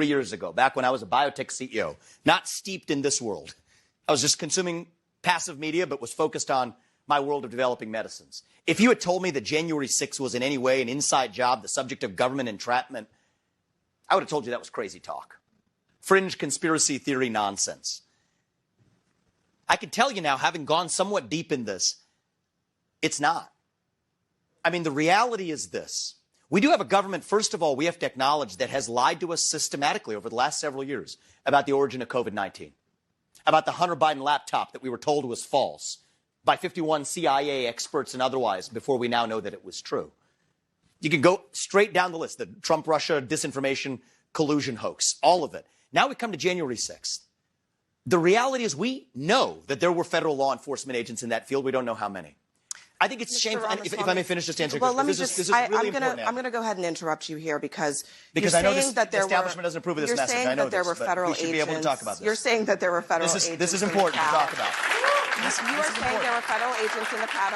3 years ago, back when I was a biotech CEO, not steeped in this world. I was just consuming passive media, but was focused on my world of developing medicines. If you had told me that January 6th was in any way an inside job, the subject of government entrapment, I would have told you that was crazy talk. Fringe conspiracy theory nonsense. I can tell you now, having gone somewhat deep in this, it's not. I mean, the reality is this. We do have a government, first of all, we have to acknowledge, that has lied to us systematically over the last several years about the origin of COVID-19, about the Hunter Biden laptop that we were told was false by 51 CIA experts and otherwise before we now know that it was true. You can go straight down the list, the Trump-Russia disinformation collusion hoax, all of it. Now we come to January 6th. The reality is we know that there were federal law enforcement agents in that field. We don't know how many. I think it's shameful. If I may finish just answering well, this, this is really important. I'm going to go ahead and interrupt you here because I know the establishment doesn't approve of this message. I know that there were federal agents. We should be able to talk about this. You're saying that there were federal agents. This is important to talk about. You are saying there were federal agents in the crowd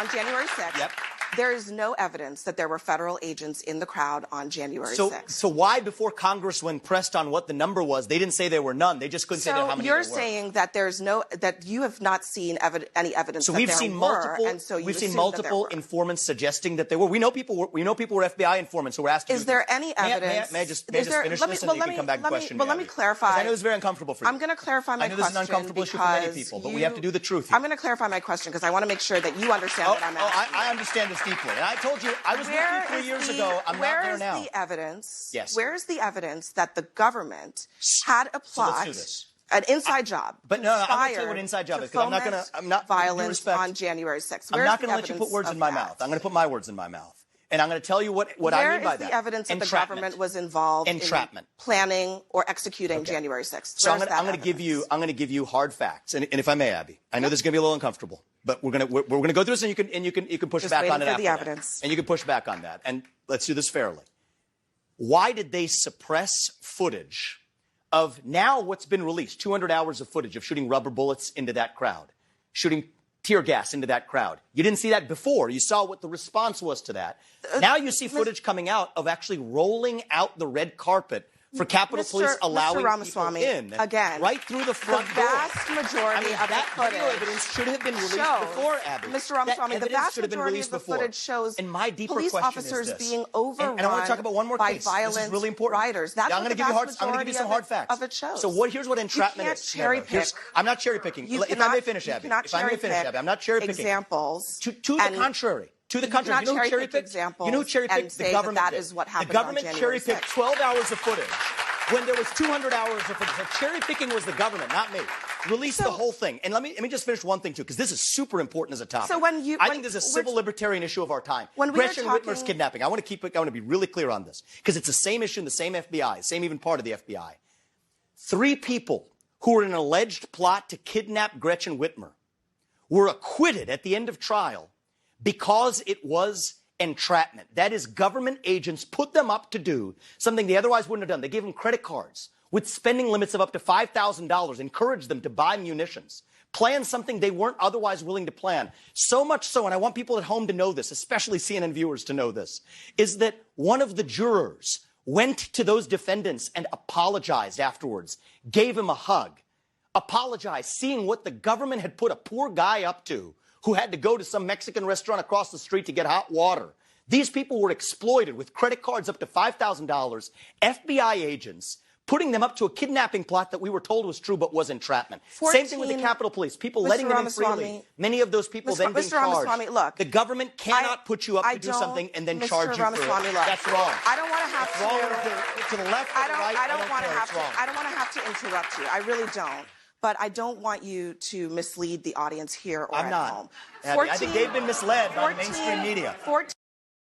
on January 6th. Yep. There is no evidence that there were federal agents in the crowd on January 6th. So why, before Congress, when pressed on what the number was, they didn't say there were none? They just couldn't say how many there were. So you're saying that that you have not seen any evidence that there were. We've seen multiple informants suggesting that there were. We know people were FBI informants who were asked to. Is there any evidence? May I just finish this, and then you can come back and question me? Well, let me clarify. I know this is very uncomfortable for you. I'm going to clarify my question. I know this is an uncomfortable issue for many people, but we have to do the truth here. I'm going to clarify my question because I want to make sure that you understand what I'm asking. I understand this deeply, and I told you I was with you 3 years ago. I'm not there now. Where is the evidence? Yes. Where is the evidence that the government had a plot, an inside job? But no, I'm going to tell you what an inside job is because I'm not violence on January 6th. I'm not going to let you put words in my mouth. I'm going to put my words in my mouth, and I'm going to tell you what I mean by that. Where is the evidence that the government was involved in planning or executing January 6th? So I'm going to give you hard facts, and if I may, Abby, I know this is going to be a little uncomfortable. But we're gonna go through this, and you can push back on it after that. And you can push back on that. And let's do this fairly. Why did they suppress footage of now what's been released? 200 hours of footage of shooting rubber bullets into that crowd, shooting tear gas into that crowd. You didn't see that before. You saw what the response was to that. Now you see footage coming out of actually rolling out the red carpet for Capitol Police allowing people in, again, right through the front door. The vast majority of the footage evidence should have been released before, Abby. Mr. Ramaswamy, the vast majority of the footage shows police officers being overrun and I want to talk about one more by case. violent this is really important. riders. That's I'm going to give you some hard facts. Of it shows. So here's what entrapment is. Cherry pick. I'm not cherry picking. If I may finish, Abby. If I may finish, Abby. I'm not cherry picking. Examples. To the contrary. To the contrary. You know who cherry picked? You know who cherry picked? The government. That is what happened. The government cherry picked 12 hours of footage. When there was 200 hours of footage. So cherry picking was the government, not me. Release the whole thing. And let me just finish one thing, too, because this is super important as a topic. So I think this is a civil libertarian issue of our time. Gretchen Whitmer's kidnapping. I want to be really clear on this, because it's the same issue in the same FBI, same even part of the FBI. 3 people who were in an alleged plot to kidnap Gretchen Whitmer were acquitted at the end of trial because it was entrapment. That is, government agents put them up to do something they otherwise wouldn't have done. They gave them credit cards with spending limits of up to $5,000, encouraged them to buy munitions, plan something they weren't otherwise willing to plan. So much so, and I want people at home to know this, especially CNN viewers to know this, is that one of the jurors went to those defendants and apologized afterwards, gave him a hug, apologized, seeing what the government had put a poor guy up to who had to go to some Mexican restaurant across the street to get hot water. These people were exploited with credit cards up to $5,000, FBI agents putting them up to a kidnapping plot that we were told was true but was entrapment. Same thing with the Capitol Police. People letting them in freely. Many of those people then being charged. Look, the government cannot put you up to do something and then charge you for it. That's wrong. I don't want to have to. Wrong to the left or the right. I don't want to have to interrupt you. I really don't. But I don't want you to mislead the audience here or at home. I'm not. I think they've been misled by the mainstream media.